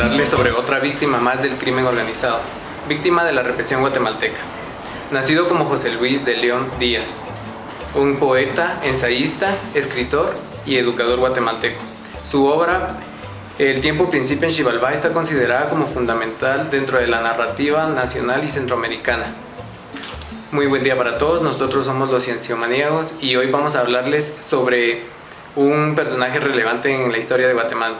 hablarles sobre otra víctima más del crimen organizado, víctima de la represión guatemalteca. Nacido como José Luis de León Díaz, un poeta, ensayista, escritor y educador guatemalteco. Su obra, El tiempo principia en Xibalbá, está considerada como fundamental dentro de la narrativa nacional y centroamericana. Muy buen día para todos, nosotros somos los Cienciomaníacos y hoy vamos a hablarles sobre un personaje relevante en la historia de Guatemala,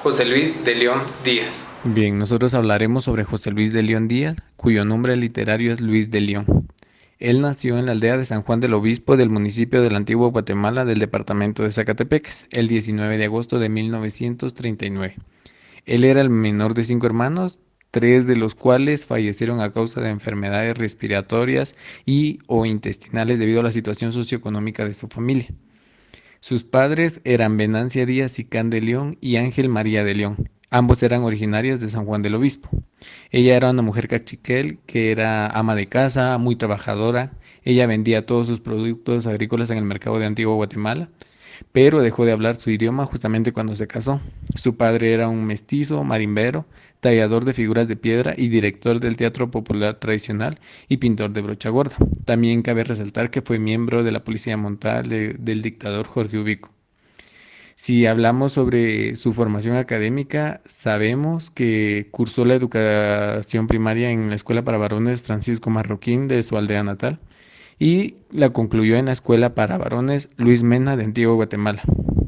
José Luis de León Díaz. Bien, nosotros hablaremos sobre José Luis de León Díaz, cuyo nombre literario es Luis de León. Él nació en la aldea de San Juan del Obispo del municipio del Antiguo Guatemala del departamento de Zacatepeques, el 19 de agosto de 1939. Él era el menor de 5 hermanos, 3 de los cuales fallecieron a causa de enfermedades respiratorias y o intestinales debido a la situación socioeconómica de su familia. Sus padres eran Venancia Díaz Sicán de León y Ángel María de León. Ambos eran originarios de San Juan del Obispo. Ella era una mujer cachiquel que era ama de casa, muy trabajadora. Ella vendía todos sus productos agrícolas en el mercado de Antiguo Guatemala, pero dejó de hablar su idioma justamente cuando se casó. Su padre era un mestizo, marimbero, tallador de figuras de piedra y director del teatro popular tradicional y pintor de brocha gorda. También cabe resaltar que fue miembro de la policía montada del dictador Jorge Ubico. Si hablamos sobre su formación académica, sabemos que cursó la educación primaria en la Escuela para Varones Francisco Marroquín de su aldea natal y la concluyó en la Escuela para Varones Luis Mena de Antiguo Guatemala,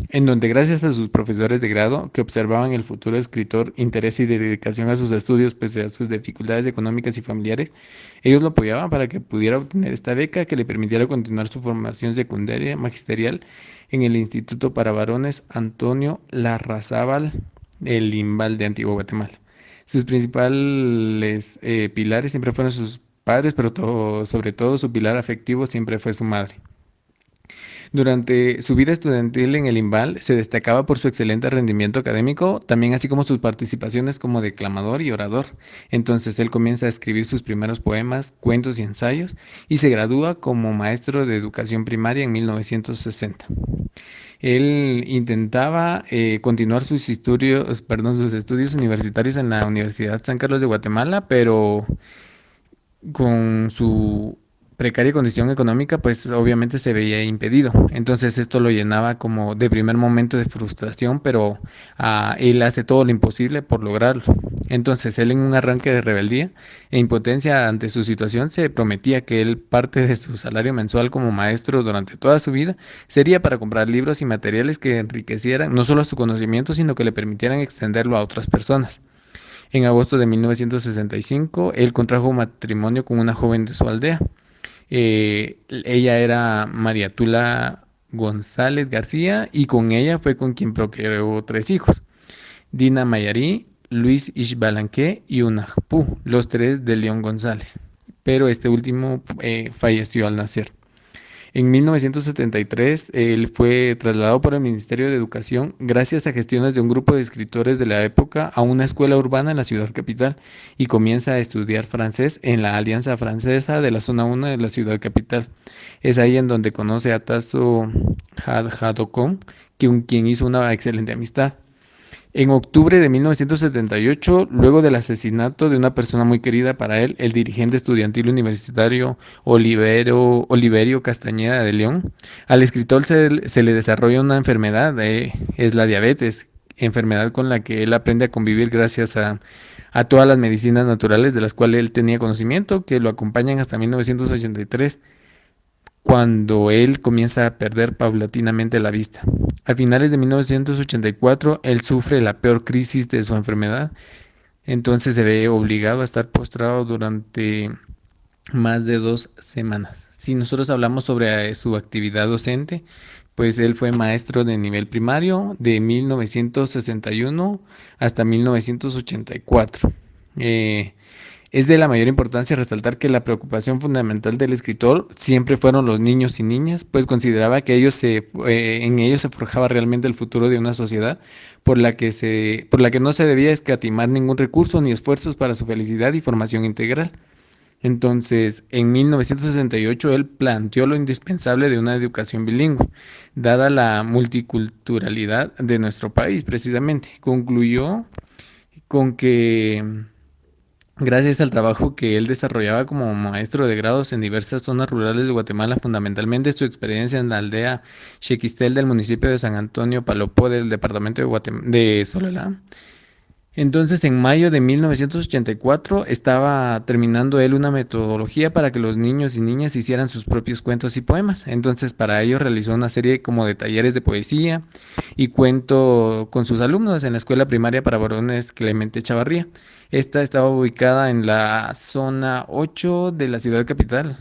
en donde gracias a sus profesores de grado que observaban el futuro escritor interés y dedicación a sus estudios pese a sus dificultades económicas y familiares, ellos lo apoyaban para que pudiera obtener esta beca que le permitiera continuar su formación secundaria magisterial en el Instituto para Varones Antonio Larrazábal, el Limbal de Antiguo Guatemala. Sus principales pilares siempre fueron sus padres, pero sobre todo su pilar afectivo siempre fue su madre. Durante su vida estudiantil en el IMBAL se destacaba por su excelente rendimiento académico, también así como sus participaciones como declamador y orador. Entonces él comienza a escribir sus primeros poemas, cuentos y ensayos y se gradúa como maestro de educación primaria en 1960. Él intentaba continuar sus estudios universitarios en la Universidad San Carlos de Guatemala, pero con su precaria condición económica, pues obviamente se veía impedido. Entonces esto lo llenaba como de primer momento de frustración, pero él hace todo lo imposible por lograrlo. Entonces él en un arranque de rebeldía e impotencia ante su situación se prometía que él parte de su salario mensual como maestro durante toda su vida sería para comprar libros y materiales que enriquecieran no solo su conocimiento, sino que le permitieran extenderlo a otras personas. En agosto de 1965, él contrajo matrimonio con una joven de su aldea. Ella era María Tula González García y con ella fue con quien procreó 3 hijos, Dina Mayarí, Luis Ixbalanque y Unajpú, los 3 de León González, pero este último falleció al nacer. En 1973, él fue trasladado por el Ministerio de Educación gracias a gestiones de un grupo de escritores de la época a una escuela urbana en la ciudad capital y comienza a estudiar francés en la Alianza Francesa de la Zona 1 de la ciudad capital. Es ahí en donde conoce a Tasso Hadjadocón, quien hizo una excelente amistad. En octubre de 1978, luego del asesinato de una persona muy querida para él, el dirigente estudiantil universitario Oliverio Castañeda de León, al escritor se le desarrolla una enfermedad, es la diabetes, enfermedad con la que él aprende a convivir gracias a todas las medicinas naturales de las cuales él tenía conocimiento, que lo acompañan hasta 1983, cuando él comienza a perder paulatinamente la vista. A finales de 1984, él sufre la peor crisis de su enfermedad, entonces se ve obligado a estar postrado durante más de 2 semanas. Si nosotros hablamos sobre su actividad docente, pues él fue maestro de nivel primario de 1961 hasta 1984. Es de la mayor importancia resaltar que la preocupación fundamental del escritor siempre fueron los niños y niñas, pues consideraba que en ellos se forjaba realmente el futuro de una sociedad por la que no se debía escatimar ningún recurso ni esfuerzos para su felicidad y formación integral. Entonces, en 1968 él planteó lo indispensable de una educación bilingüe, dada la multiculturalidad de nuestro país precisamente. Concluyó con que gracias al trabajo que él desarrollaba como maestro de grados en diversas zonas rurales de Guatemala, fundamentalmente su experiencia en la aldea Xequistel del municipio de San Antonio Palopó del departamento de Sololá. Entonces, en mayo de 1984 estaba terminando él una metodología para que los niños y niñas hicieran sus propios cuentos y poemas. Entonces, para ello realizó una serie como de talleres de poesía y cuento con sus alumnos en la escuela primaria para varones Clemente Chavarría. Esta estaba ubicada en la zona 8 de la ciudad capital.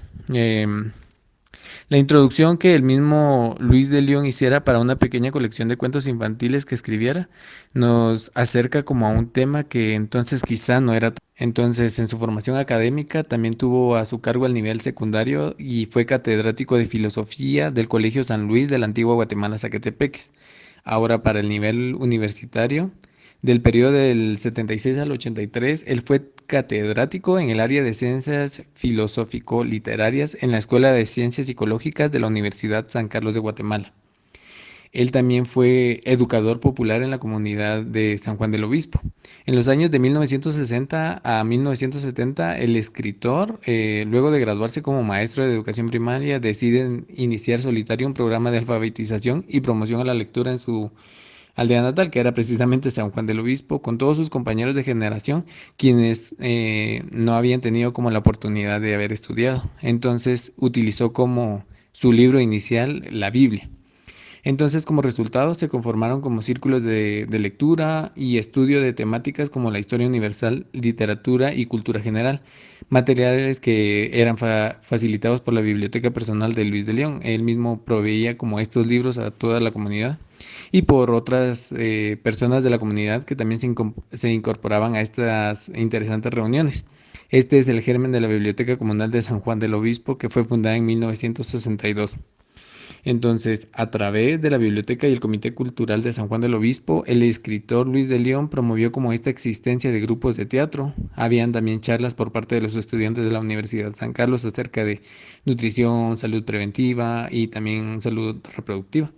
La introducción que el mismo Luis de León hiciera para una pequeña colección de cuentos infantiles que escribiera nos acerca como a un tema que entonces quizá no era. Entonces, en su formación académica también tuvo a su cargo el nivel secundario y fue catedrático de filosofía del Colegio San Luis de la antigua Guatemala Zacatepeques. Ahora para el nivel universitario, del periodo del 76 al 83, él fue catedrático en el área de ciencias filosófico-literarias en la Escuela de Ciencias Psicológicas de la Universidad San Carlos de Guatemala. Él también fue educador popular en la comunidad de San Juan del Obispo. En los años de 1960 a 1970, el escritor, luego de graduarse como maestro de educación primaria, decide iniciar solitario un programa de alfabetización y promoción a la lectura en su aldea natal, que era precisamente San Juan del Obispo, con todos sus compañeros de generación, quienes no habían tenido como la oportunidad de haber estudiado. Entonces utilizó como su libro inicial la Biblia. Entonces, como resultado, se conformaron como círculos de lectura y estudio de temáticas como la historia universal, literatura y cultura general, materiales que eran facilitados por la biblioteca personal de Luis de León. Él mismo proveía como estos libros a toda la comunidad y por otras personas de la comunidad que también se incorporaban a estas interesantes reuniones. Este es el germen de la Biblioteca Comunal de San Juan del Obispo, que fue fundada en 1962. Entonces, a través de la Biblioteca y el Comité Cultural de San Juan del Obispo, el escritor Luis de León promovió como esta existencia de grupos de teatro. Habían también charlas por parte de los estudiantes de la Universidad San Carlos acerca de nutrición, salud preventiva y también salud reproductiva.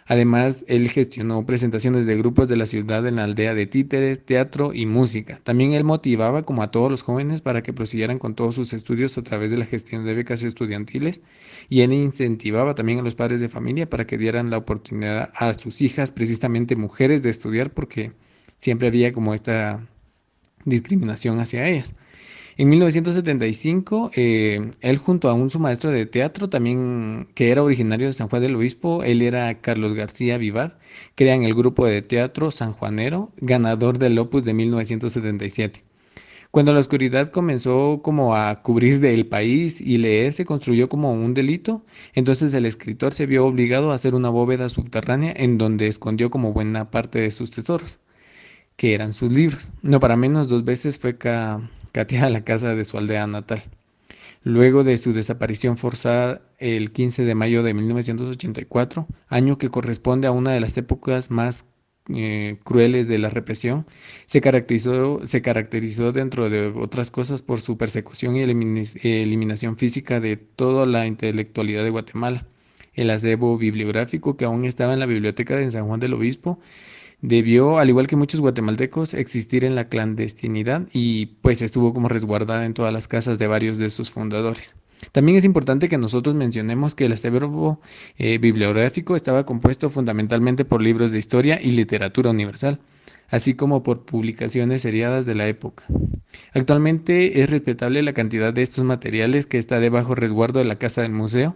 Además, él gestionó presentaciones de grupos de la ciudad en la aldea de títeres, teatro y música. También él motivaba como a todos los jóvenes para que prosiguieran con todos sus estudios a través de la gestión de becas estudiantiles y él incentivaba también a los padres de familia para que dieran la oportunidad a sus hijas, precisamente mujeres, de estudiar porque siempre había como esta discriminación hacia ellas. En 1975, él junto a su maestro de teatro, también que era originario de San Juan del Obispo, él era Carlos García Vivar, crean el grupo de teatro sanjuanero, ganador del Opus de 1977. Cuando la oscuridad comenzó como a cubrir del país y se construyó como un delito, entonces el escritor se vio obligado a hacer una bóveda subterránea en donde escondió como buena parte de sus tesoros, que eran sus libros. No para menos, dos veces fue cateada a la casa de su aldea natal. Luego de su desaparición forzada el 15 de mayo de 1984, año que corresponde a una de las épocas más crueles de la represión, se caracterizó dentro de otras cosas por su persecución y eliminación física de toda la intelectualidad de Guatemala. El acervo bibliográfico que aún estaba en la biblioteca de San Juan del Obispo debió, al igual que muchos guatemaltecos, existir en la clandestinidad y pues estuvo como resguardada en todas las casas de varios de sus fundadores. También es importante que nosotros mencionemos que el acervo bibliográfico estaba compuesto fundamentalmente por libros de historia y literatura universal, así como por publicaciones seriadas de la época. Actualmente es respetable la cantidad de estos materiales que está debajo resguardo de la Casa del Museo,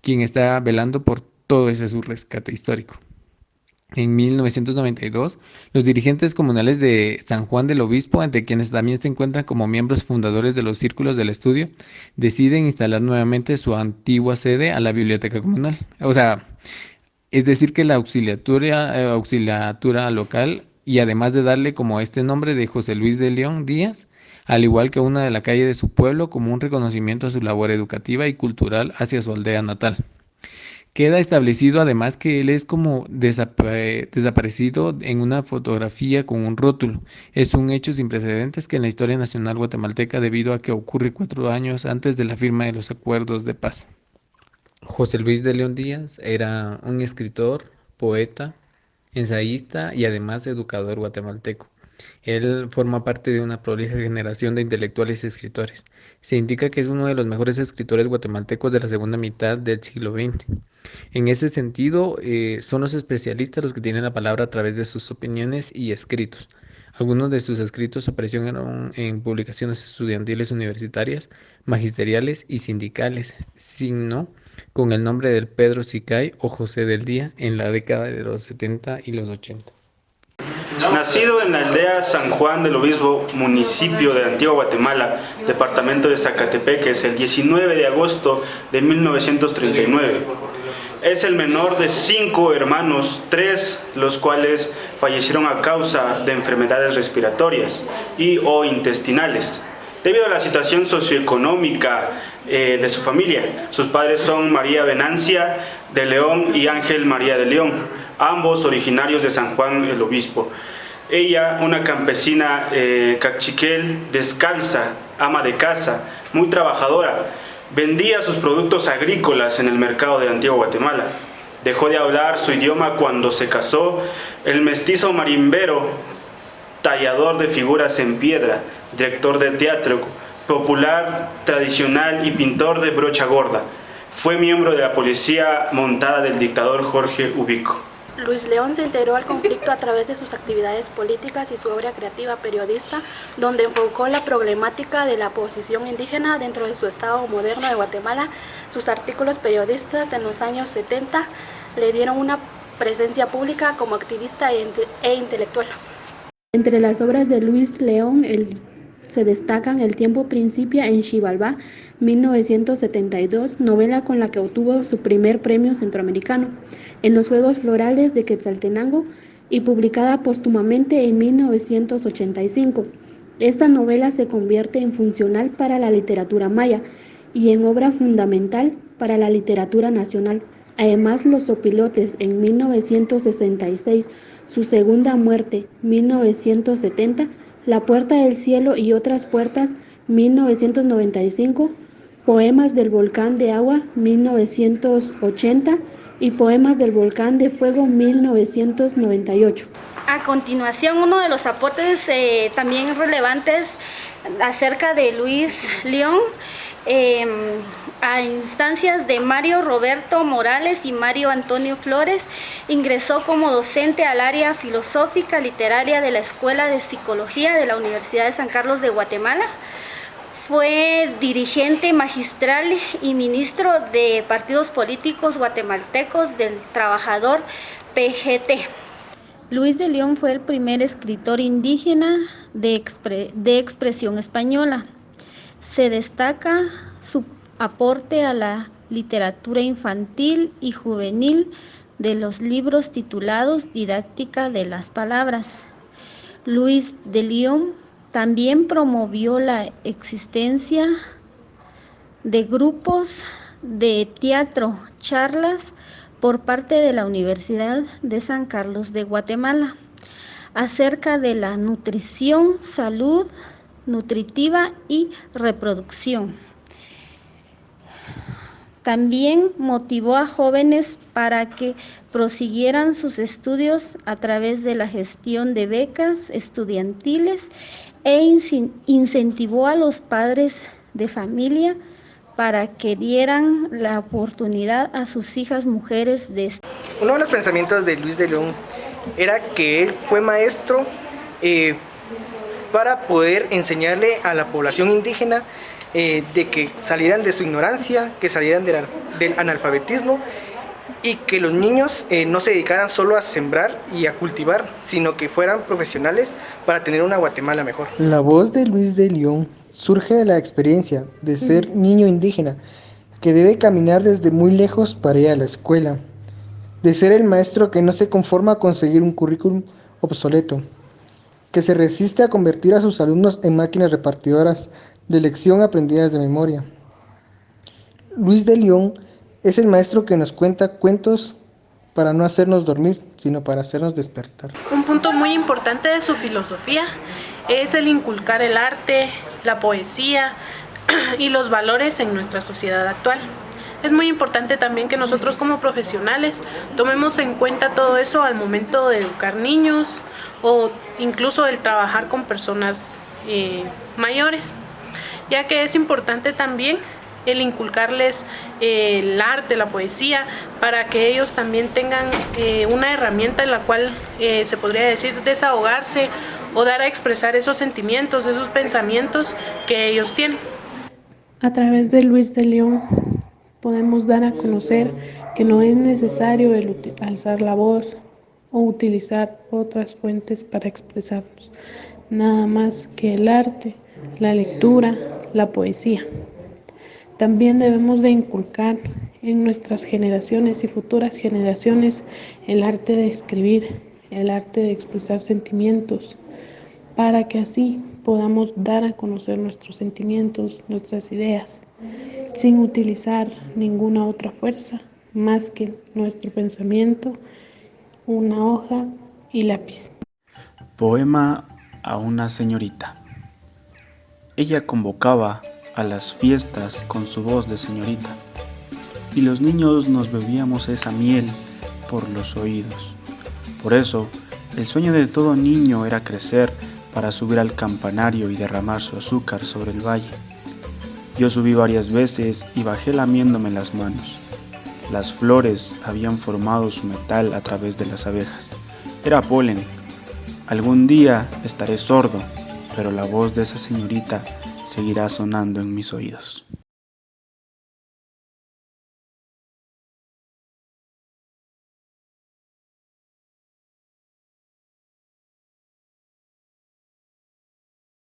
quien está velando por todo ese su rescate histórico. En 1992, los dirigentes comunales de San Juan del Obispo, entre quienes también se encuentran como miembros fundadores de los círculos del estudio, deciden instalar nuevamente su antigua sede a la biblioteca comunal. O sea, es decir, que la auxiliatura local, y además de darle como este nombre de José Luis de León Díaz, al igual que una de la calle de su pueblo, como un reconocimiento a su labor educativa y cultural hacia su aldea natal. Queda establecido además que él es como desaparecido en una fotografía con un rótulo. Es un hecho sin precedentes que en la historia nacional guatemalteca debido a que ocurre 4 años antes de la firma de los acuerdos de paz. José Luis de León Díaz era un escritor, poeta, ensayista y además educador guatemalteco. Él forma parte de una prolija generación de intelectuales y escritores. Se indica que es uno de los mejores escritores guatemaltecos de la segunda mitad del siglo XX. En ese sentido, son los especialistas los que tienen la palabra a través de sus opiniones y escritos. Algunos de sus escritos aparecieron en publicaciones estudiantiles universitarias, magisteriales y sindicales, signo con el nombre del Pedro Sicay o José del Día en la década de los 70 y los 80. Nacido en la aldea San Juan del Obispo, municipio de Antigua Guatemala, departamento de Zacatepeques, el 19 de agosto de 1939. Es el menor de 5 hermanos, 3 los cuales fallecieron a causa de enfermedades respiratorias y o intestinales. Debido a la situación socioeconómica de su familia, sus padres son María Venancia de León y Ángel María de León, ambos originarios de San Juan el Obispo. Ella, una campesina cachiquel, descalza, ama de casa, muy trabajadora, vendía sus productos agrícolas en el mercado de Antigua Guatemala. Dejó de hablar su idioma cuando se casó el mestizo marimbero, tallador de figuras en piedra, director de teatro popular tradicional y pintor de brocha gorda. Fue miembro de la policía montada del dictador Jorge Ubico. Luis León se integró al conflicto a través de sus actividades políticas y su obra creativa periodista, donde enfocó la problemática de la posición indígena dentro de su estado moderno de Guatemala. Sus artículos periodistas en los años 70 le dieron una presencia pública como activista e intelectual. Entre las obras de Luis León se destacan El tiempo principia en Xibalbá, 1972, novela con la que obtuvo su primer premio centroamericano, En los Juegos Florales de Quetzaltenango, y publicada póstumamente en 1985. Esta novela se convierte en funcional para la literatura maya y en obra fundamental para la literatura nacional. Además, Los Zopilotes en 1966, Su segunda muerte, 1970, La puerta del cielo y otras puertas, 1995, Poemas del volcán de agua, 1980, y Poemas del volcán de fuego, 1998. A continuación, uno de los aportes también relevantes acerca de Luis León, a instancias de Mario Roberto Morales y Mario Antonio Flores, ingresó como docente al área filosófica literaria de la Escuela de Psicología de la Universidad de San Carlos de Guatemala. Fue dirigente magistral y ministro de partidos políticos guatemaltecos del Trabajador PGT. Luis de León fue el primer escritor indígena de expresión española. Se destaca su aporte a la literatura infantil y juvenil de los libros titulados Didáctica de las Palabras. Luis de León también promovió la existencia de grupos de teatro, charlas por parte de la Universidad de San Carlos de Guatemala acerca de la nutrición, salud nutritiva y reproducción. También motivó a jóvenes para que prosiguieran sus estudios a través de la gestión de becas estudiantiles e incentivó a los padres de familia para que dieran la oportunidad a sus hijas mujeres de estudiar. Uno de los pensamientos de Luis de León era que él fue maestro para poder enseñarle a la población indígena de que salieran de su ignorancia, que salieran del analfabetismo y que los niños no se dedicaran solo a sembrar y a cultivar, sino que fueran profesionales para tener una Guatemala mejor. La voz de Luis de León surge de la experiencia de ser niño indígena, que debe caminar desde muy lejos para ir a la escuela, de ser el maestro que no se conforma con seguir un currículum obsoleto, que se resiste a convertir a sus alumnos en máquinas repartidoras de lección aprendidas de memoria. Luis de León es el maestro que nos cuenta cuentos para no hacernos dormir, sino para hacernos despertar. Un punto muy importante de su filosofía es el inculcar el arte, la poesía y los valores en nuestra sociedad actual. Es muy importante también que nosotros como profesionales tomemos en cuenta todo eso al momento de educar niños o incluso el trabajar con personas mayores, ya que es importante también el inculcarles el arte, la poesía, para que ellos también tengan una herramienta en la cual se podría decir desahogarse o dar a expresar esos sentimientos, esos pensamientos que ellos tienen. A través de Luis de León podemos dar a conocer que no es necesario alzar la voz o utilizar otras fuentes para expresarnos, nada más que el arte, la lectura, la poesía. También debemos de inculcar en nuestras generaciones y futuras generaciones el arte de escribir, el arte de expresar sentimientos, para que así podamos dar a conocer nuestros sentimientos, nuestras ideas, sin utilizar ninguna otra fuerza más que nuestro pensamiento, una hoja y lápiz. Poema a una señorita. Ella convocaba a las fiestas con su voz de señorita, y los niños nos bebíamos esa miel por los oídos. Por eso, el sueño de todo niño era crecer para subir al campanario y derramar su azúcar sobre el valle. Yo subí varias veces y bajé lamiéndome las manos. Las flores habían formado su metal a través de las abejas. Era polen. Algún día estaré sordo, pero la voz de esa señorita seguirá sonando en mis oídos.